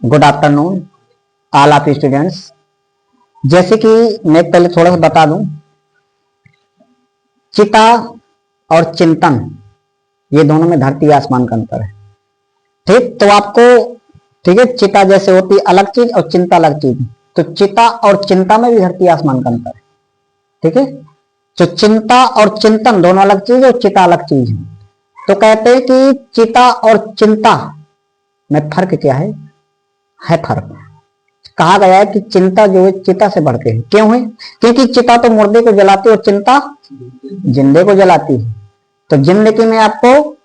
Good afternoon all of students. जैसे कि मैं पहले थोड़ा सा बता दूं, चिता और चिंतन ये दोनों में धरती आसमान का अंतर है। ठीक, तो आपको ठीक है, चिता जैसे होती अलग चीज और चिंता अलग चीज, तो चिता और चिंता में भी धरती आसमान का अंतर है। ठीक है, तो चिंता और चिंतन दोनों अलग चीज और चिता अलग चीज है। तो कहते हैं कि चिता और चिंता में फर्क क्या है फर्क। कहा गया है कि चिंता जो है चिता से बढ़ के है। क्यों है? क्योंकि चिता तो मुर्दे को जलाती है और चिंता जिंदे को जलाती है। तो जिंदगी में आपको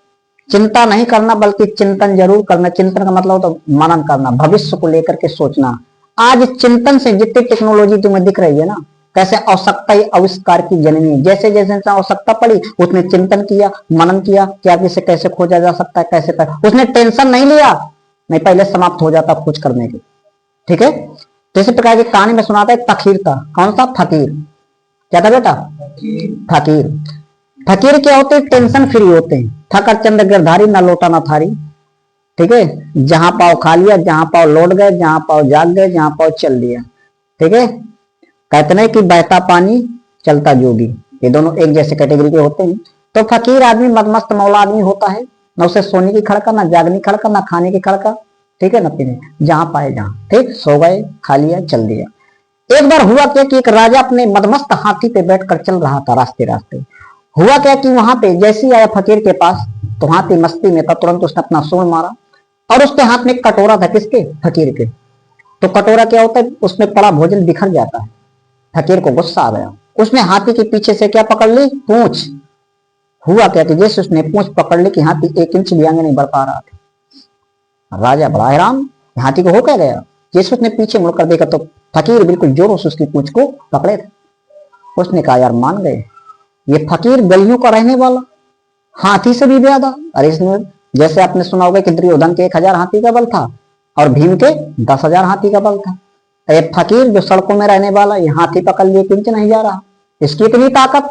चिंता नहीं करना बल्कि चिंतन जरूर करना। चिंतन का मतलब तो मनन करना, भविष्य को लेकर के सोचना। आज चिंतन से जितनी टेक्नोलॉजी तुम्हें दिख रही है ना, कैसे आवश्यकता ही आविष्कार की जननी, जैसे जैसे आवश्यकता पड़ी उसने चिंतन किया, मनन किया कि आगे से कैसे खोजा जा सकता है, कैसे कर। उसने टेंशन नहीं लिया, नहीं पहले समाप्त हो जाता खोज करने के। ठीक है, तो इसी प्रकार की कहानी में सुनाता है फकीर था। कौन सा फकीर? क्या था बेटा? फकीर। फकीर क्या होते हैं? टेंशन फ्री होते हैं। थकर चंद गिरधारी, न लोटा न थारी। ठीक है, जहां पाओ खा लिया, जहां पाओ लौट गए, जहां पाओ जाग गए, जहां पाओ चल लिया। ठीक है, कहते नहीं कि बहता पानी चलता जोगी, ये दोनों एक जैसे कैटेगरी के होते हैं। तो फकीर आदमी मदमस्त मौला आदमी होता है, न उसे सोने की खड़का, न जागने की खड़का, न खाने की खड़का। ठीक है, न पीने, जहां पाए जहां। ठीक, सो गए, खा लिया, चल दिया। एक बार हुआ क्या कि एक राजा अपने मदमस्त हाथी पे बैठकर चल रहा था। रास्ते रास्ते हुआ क्या कि वहां पे जैसे ही आया फकीर के पास, तो हाथी मस्ती में था, तुरंत उसने अपना सूंड मारा और उसके हाथ में एक कटोरा था। किसके? फकीर के। तो कटोरा क्या होता है? उसमें पड़ा भोजन बिखर जाता है। फकीर को गुस्सा आ गया, उसने हाथी के पीछे से क्या पकड़ ली? पूंछ। हुआ क्या कि जैसे उसने पूंछ पकड़ ली कि हाथी 1 इंच भी आगे नहीं बढ़ पा रहा था। राजा बड़ा हैरान, हाथी को हो क्या गया। जैसे उसने पीछे मुड़कर देखा तो फकीर बिल्कुल जोरों से उसकी पूंछ को पकड़े थे। उसने कहा यार मान गए, ये फकीर गलियों का रहने वाला, हाथी से भी ज्यादा। अरे इसने, जैसे आपने सुना होगा कि दुर्योधन के 1000 हाथी का बल था और भीम के 10,000 हाथी का बल था। ये फकीर जो सड़कों में रहने वाला, ये हाथी पकड़ लिए 1 इंच नहीं जा रहा, इसकी इतनी ताकत।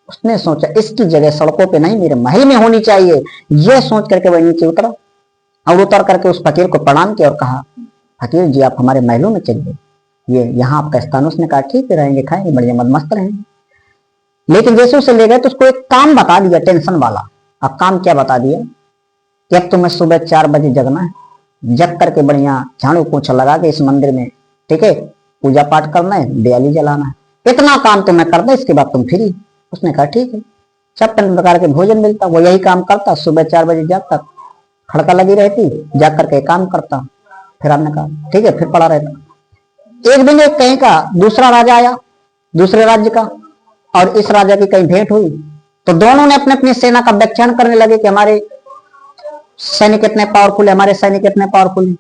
उसने सोचा इसकी जगह सड़कों पे नहीं मेरे महल में होनी चाहिए। यह सोच करके वह नीचे उतरा और उतर करके उस फकीर को प्रणाम किया और कहा फकीर जी आप हमारे महलों में चलिए, ये यहाँ आपका स्थान। उसने कहा ठीक है, रहेंगे, खाएंगे, बढ़िया मस्त रहेंगे। लेकिन जैसे उसे ले गए तो उसको एक काम बता दिया टेंशन वाला। अब काम क्या बता दिया कि अब तुम्हें सुबह 4 बजे जगना है, जग करके बढ़िया झाड़ू पोछा लगा के इस मंदिर में, ठीक है, पूजा पाठ करना है, दियाली जलाना है। इतना काम तुम्हें करना, इसके बाद तुम फ्री। उसने कहा ठीक है। 56 प्रकार के भोजन मिलता, वो यही काम करता, सुबह 4 बजे जागता, खड़का लगी रहती, जाग करके काम करता। फिर आपने कहा ठीक है, फिर पड़ा रहता। एक दिन एक कहीं का दूसरा राजा आया, दूसरे राज्य का, और इस राजा की कहीं भेंट हुई। तो दोनों ने अपने अपनी सेना का व्याख्यान करने लगे कि हमारे सैनिक इतने पावरफुल है, हमारे सैनिक इतने पावरफुल है।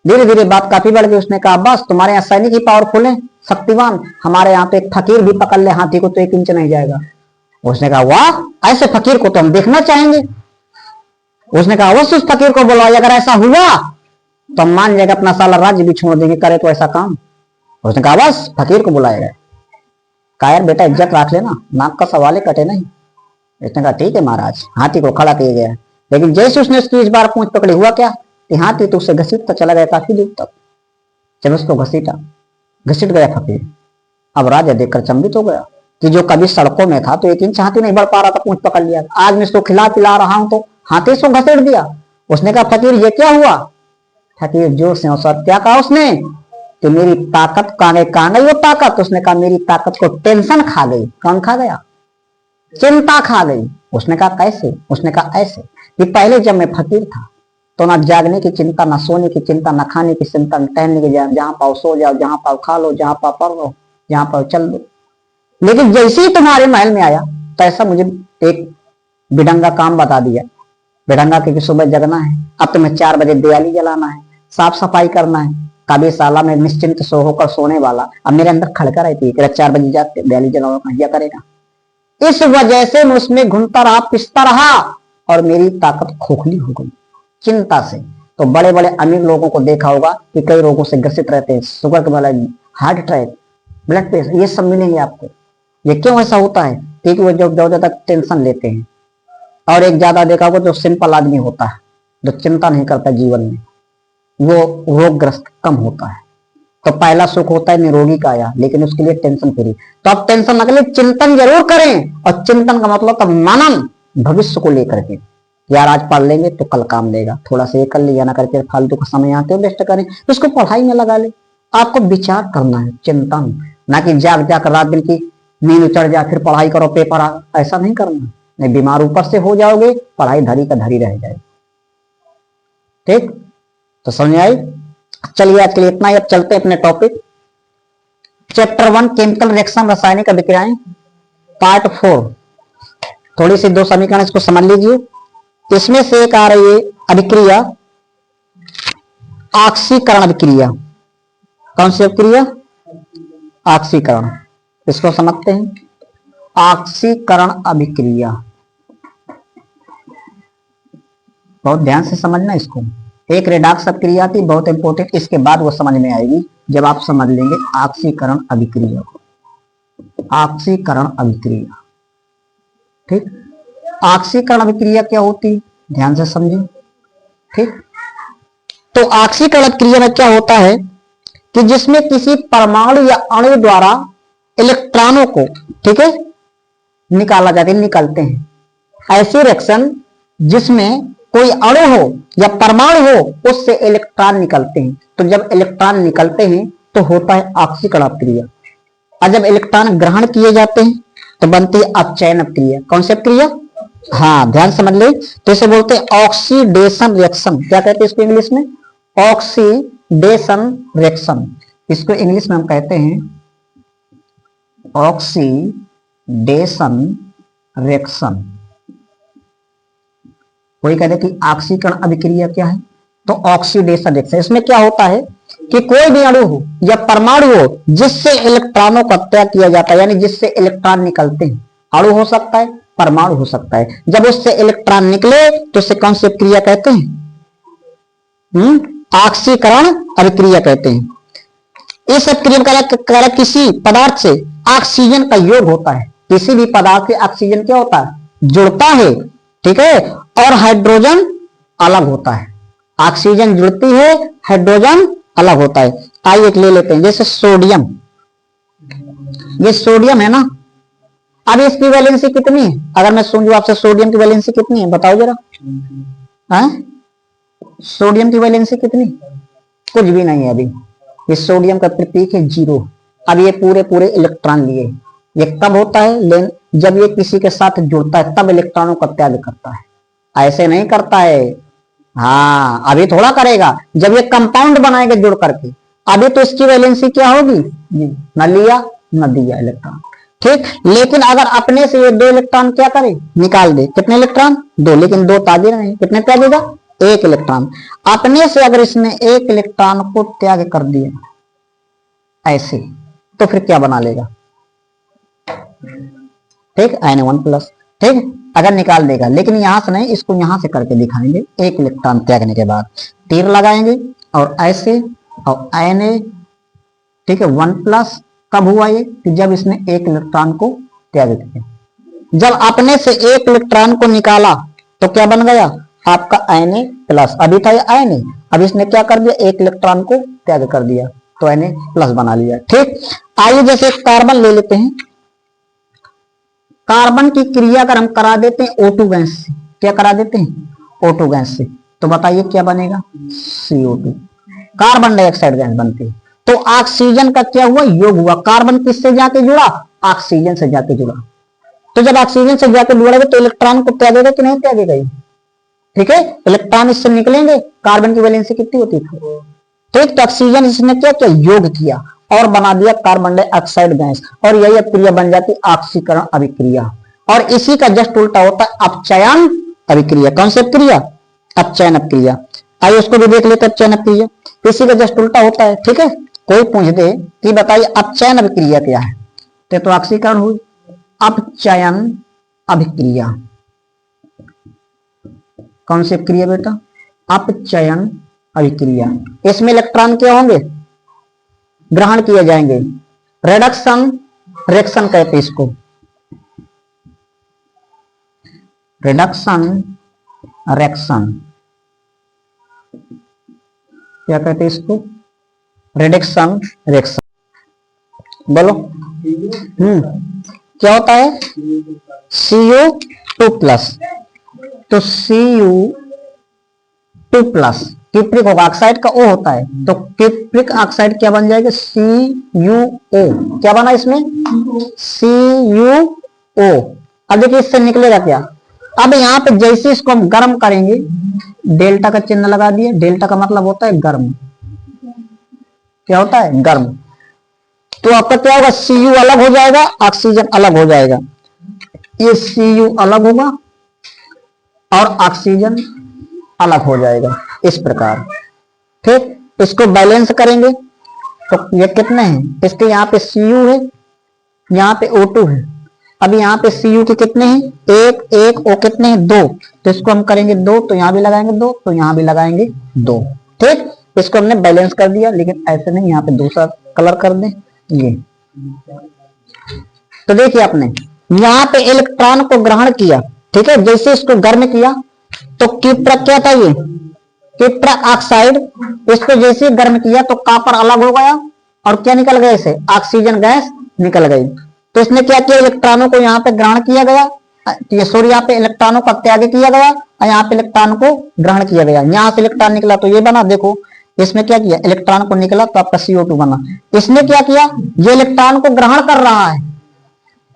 धीरे धीरे बात काफी बढ़ गई। उसने कहा बस तुम्हारे यहाँ सैनिक ही पावरफुल है, शक्तिवान, हमारे यहाँ पे एक फकीर भी पकड़ ले हाथी को तो 1 इंच नहीं जाएगा। उसने कहा वाह, ऐसे फकीर को तो हम देखना चाहेंगे। उसने कहा अवश्य उस फकीर को बुलाओ, अगर ऐसा हुआ तो हम मान जाएगा, अपना साला राज्य भी छोड़ देंगे, करे तो ऐसा काम। उसने कहा बस फकीर को बुलाया गया। कहा यार बेटा इज्जत रख लेना, नाक का सवाल है, कटे नहीं। इसने कहा ठीक है महाराज। हाथी को खड़ा किया गया, लेकिन जैसे उसने उसकी इस बार पूंछ पकड़ी, हुआ क्या कि हाथी तो उससे घसीटता चला गया काफी दूर तक। जब उसको घसीट गया फकीर, अब राजा देखकर चंबित हो गया कि जो कभी सड़कों में था तो 1 इंच हाथी नहीं बढ़ पा रहा था, पूंछ पकड़ लिया, आज मैं इसको खिला पिला रहा हूं तो हाथी इसको घसीट दिया। उसने कहा फकीर ये क्या हुआ? फकीर जोर से हंसा। क्या कहा उसने कि मेरी ताकत कहाँ गई वो ताकत? उसने कहा मेरी ताकत को टेंशन खा गई। कौन खा गया? चिंता खा गई। उसने कहा कैसे? उसने कहा ऐसे कि पहले जब मैं फकीर था तो ना जागने की चिंता, ना सोने की चिंता, ना खाने की चिंता, न टहलने की, जहां पाओ सो जाओ, जहां पाओ खा लो, जहां पाओ पढ़ लो, जहां पाओ चल दो। लेकिन जैसे ही तुम्हारे महल में आया तो ऐसा मुझे एक बिडंगा काम बता दिया। बिडंगा की सुबह जगना है, अब तुम्हें 4 बजे दियाली जलाना है, साफ सफाई करना है, काबीसाला में निश्चिंत सो होकर सोने वाला। अब मेरे अंदर खड़का रहती है 4 बजे जाते दियाली जलाओ, क्या करेगा? इस वजह से मैं उसमें घूमता रहा, पिसता रहा और मेरी ताकत खोखली हो गई चिंता से। तो बड़े बड़े अमीर लोगों को देखा होगा कि कई रोगों से ग्रसित रहते हैं, शुगर के मरीज, हार्ट अटैक, ब्लड प्रेशर, ये सब मिलेंगे आपको। ये क्यों ऐसा होता है? क्योंकि वो जो ज्यादा टेंशन लेते हैं। और एक ज्यादा देखा होगा जो सिंपल आदमी होता है, जो चिंता नहीं करता जीवन में, वो रोगग्रस्त कम होता है। तो पहला सुख होता है निरोगी काया, लेकिन उसके लिए टेंशन फ्री। तो आप टेंशन ना करें, चिंतन जरूर करें। और चिंतन का मतलब तब मनन, भविष्य को लेकर के। यार आज पढ़ लेंगे तो कल काम देगा, थोड़ा सा ये कर लिया ना करके फालतू का समय आते हो वेस्ट करें, तो उसको पढ़ाई में लगा ले। आपको विचार करना है, चिंतन, ना कि जाग जाकर रात दिन की नींद चढ़ जाए फिर पढ़ाई करो पेपर आ, ऐसा नहीं करना। नहीं, बीमार ऊपर से हो जाओगे, पढ़ाई धरी का धरी रह जाएगी। ठीक, तो समझ आई। चलिए आज के लिए इतना ही, अब चलते हैं अपने टॉपिक चैप्टर 1 केमिकल रिएक्शन, रासायनिक अभिक्रियाएं, पार्ट 4। थोड़ी सी 2 समीकरण इसको समझ लीजिए। इसमें से एक आ रही है अभिक्रिया ऑक्सीकरण अभिक्रिया। कौन सी अभिक्रिया? ऑक्सीकरण। इसको समझते हैं। ऑक्सीकरण अभिक्रिया बहुत ध्यान से समझना इसको। एक रेडॉक्स अभिक्रिया थी बहुत इंपॉर्टेंट, इसके बाद वो समझ में आएगी जब आप समझ लेंगे ऑक्सीकरण अभिक्रिया को। ऑक्सीकरण अभिक्रिया, ठीक। ऑक्सीकरण अभिक्रिया क्या होती है, ध्यान से समझिए। ठीक, तो ऑक्सीकरण अभिक्रिया में क्या होता है कि जिसमें किसी परमाणु या अणु द्वारा इलेक्ट्रॉनों को, ठीक है, निकाला जाता है, निकलते हैं। ऐसी रिएक्शन जिसमें कोई अणु हो या परमाणु हो, उससे इलेक्ट्रॉन निकलते हैं। तो जब इलेक्ट्रॉन निकलते हैं तो होता है ऑक्सीकरण अभिक्रिया। और जब इलेक्ट्रॉन ग्रहण किए जाते हैं तो बनती है अपचयन अभिक्रिया। कौन सी अभिक्रिया? हाँ, ध्यान समझ ले। तो इसे बोलते हैं ऑक्सीडेशन रिएक्शन। क्या कहते हैं इसको इंग्लिश में? Oxidation reaction. इसको इंग्लिश में हम कहते हैं ऑक्सीडेशन रिएक्शन। कोई कहते कि ऑक्सीकरण अभिक्रिया क्या है, तो ऑक्सीडेशन रिएक्शन। इसमें क्या होता है कि कोई भी अणु हो या परमाणु हो जिससे इलेक्ट्रॉनों का त्याग किया जाता है, यानी जिससे इलेक्ट्रॉन निकलते हैं। अणु हो सकता है, परमाणु हो सकता है। जब उससे इलेक्ट्रॉन निकले तो उसे कौन सी अभिक्रिया कहते हैं? ऑक्सीकरण अभिक्रिया कहते हैं। इस अभिक्रिया का किसी पदार्थ से ऑक्सीजन का योग होता है। किसी भी पदार्थ से ऑक्सीजन क्या होता है? जुड़ता है, ठीक है। और हाइड्रोजन अलग होता है। ऑक्सीजन जुड़ती है, हाइड्रोजन अलग होता है। आइए एक ले लेते हैं, जैसे सोडियम। ये सोडियम है ना, अब इसकी वैलेंसी कितनी है? अगर मैं समझू आपसे सोडियम की वैलेंसी कितनी है, बताओ जरा। सोडियम की वैलेंसी कितनी? कुछ भी नहीं है अभी। ये सोडियम का प्रतीक है 0। अब ये पूरे पूरे इलेक्ट्रॉन लिए। ये कब होता है? जब ये किसी के साथ जुड़ता है तब इलेक्ट्रॉनों का त्याग करता है, ऐसे नहीं करता है। हाँ, अभी थोड़ा करेगा जब ये कंपाउंड बनाएगा जुड़ करके। अभी तो इसकी वैलेंसी क्या होगी? न लिया न दिया इलेक्ट्रॉन, ठीक। लेकिन अगर अपने से ये 2 इलेक्ट्रॉन क्या करे? निकाल दे। कितने इलेक्ट्रॉन? 2, लेकिन 2 ताजे नहीं। कितने त्यागेगा? 1 इलेक्ट्रॉन। अपने से अगर इसने 1 इलेक्ट्रॉन को त्याग कर दिया ऐसे, तो फिर क्या बना लेगा? ठीक, Na1+, ठीक। अगर निकाल देगा, लेकिन यहां से नहीं, इसको यहां से करके दिखाएंगे। 1 इलेक्ट्रॉन त्यागने के बाद तीर लगाएंगे और ऐसे, और Na, ठीक है, 1+। कब हुआ ये? कि जब इसने 1 इलेक्ट्रॉन को त्याग दिया। जब अपने से 1 इलेक्ट्रॉन को निकाला तो क्या बन गया? आपका Na+। अभी था Na, अब इसने क्या कर दिया? 1 इलेक्ट्रॉन को त्याग कर दिया, तो Na+ बना लिया, ठीक। आइए जैसे कार्बन ले लेते हैं। कार्बन की क्रिया अगर हम करा देते हैं O2 गैस से, क्या करा देते हैं? O2 गैस से, तो बताइए क्या बनेगा? CO2, कार्बन डाइऑक्साइड गैस बनती है। तो ऑक्सीजन का क्या हुआ? योग हुआ। कार्बन किससे जाके जुड़ा? ऑक्सीजन से जाके जुड़ा। तो जब ऑक्सीजन से जाके जुड़ेगा तो इलेक्ट्रॉन को त्यागेगा कि नहीं त्यागेगा? ठीक है, इलेक्ट्रॉन इससे निकलेंगे। कार्बन की वैलेंसी कितनी होती थी? ठीक, तो ऑक्सीजन इसने क्या किया? योग किया और बना दिया कार्बन डाइऑक्साइड गैस, और यही अभिक्रिया बन जाती ऑक्सीकरण अभिक्रिया। और इसी का जस्ट उल्टा होता है अपचयन अभिक्रिया। कौन सी अभिक्रिया? अपचयन अभिक्रिया। आइए उसको भी देख लेते हैं। अपचयन अभिक्रिया इसी का जस्ट उल्टा होता है, ठीक है। कोई पूछ दे कि बताइए अपचयन अभिक्रिया क्या है, तो ऑक्सीकरण हुई। अपचयन अभिक्रिया कौन सी अभिक्रिया बेटा? अपचयन अभिक्रिया। इसमें इलेक्ट्रॉन क्या होंगे? ग्रहण किए जाएंगे। रिडक्शन रिएक्शन कहते हैं इसको, रिडक्शन रिएक्शन। क्या कहते हैं इसको, रिडक्शन रिएक्शन। बोलो। क्या होता है, Cu2+, तो Cu2+, किप्रिक ऑक्साइड का O होता है, तो किप्रिक ऑक्साइड क्या बन जाएगा, CuO। क्या बना इसमें, CuO। अब देखिए इससे निकलेगा क्या, अब यहाँ पे जैसे इसको हम गर्म करेंगे, डेल्टा का चिन्ह लगा दिए, डेल्टा का मतलब होता है गर्म। क्या होता है, गर्म। तो आपका क्या होगा, Cu अलग हो जाएगा, ऑक्सीजन अलग हो जाएगा, ये Cu अलग होगा और ऑक्सीजन अलग हो जाएगा, इस प्रकार। ठीक, इसको बैलेंस करेंगे तो ये कितने हैं, इसके यहाँ पे Cu है, यहाँ पे O2 है। अब यहाँ पे Cu के कितने हैं, एक, O कितने हैं, 2, तो इसको हम करेंगे 2, तो यहाँ भी लगाएंगे 2, तो यहाँ भी लगाएंगे 2। ठीक, इसको हमने बैलेंस कर दिया, लेकिन ऐसे नहीं, यहाँ पे दूसरा कलर कर दें ये। तो देखिए आपने यहाँ पे इलेक्ट्रॉन को ग्रहण किया, ठीक है, जैसे इसको गर्म किया तो किप्रक क्या था, ये किप्रक ऑक्साइड, इसको जैसे गर्म किया तो कॉपर अलग हो गया और क्या निकल गया, इसे ऑक्सीजन गैस निकल गई। तो इसने क्या किया, इलेक्ट्रॉनों को यहाँ पे ग्रहण किया गया, ये सॉरी यहाँ पे इलेक्ट्रॉनों का त्याग किया गया और यहाँ पे इलेक्ट्रॉन को ग्रहण किया गया। यहाँ से इलेक्ट्रॉन निकला तो ये बना, देखो इसमें क्या किया, इलेक्ट्रॉन को निकला तो आपका CO2 बना। इसने क्या किया, ये इलेक्ट्रॉन को ग्रहण कर रहा है,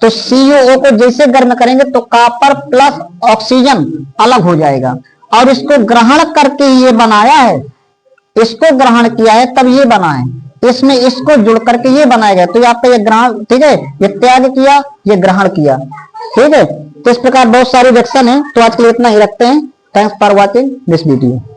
तो CuO को जैसे गर्म करेंगे तो कॉपर प्लस ऑक्सीजन अलग हो जाएगा, और इसको ग्रहण करके ये बनाया है, इसको ग्रहण किया है तब ये बना है, इसमें इसको जुड़ करके ये बनाया गया। तो यहाँ पे ये ग्रहण, ठीक है, ये त्याग किया, ये ग्रहण किया। ठीक है, तो इस प्रकार बहुत सारी रिएक्शन है। तो आज के लिए इतना ही रखते हैं। Thanks for watching this video.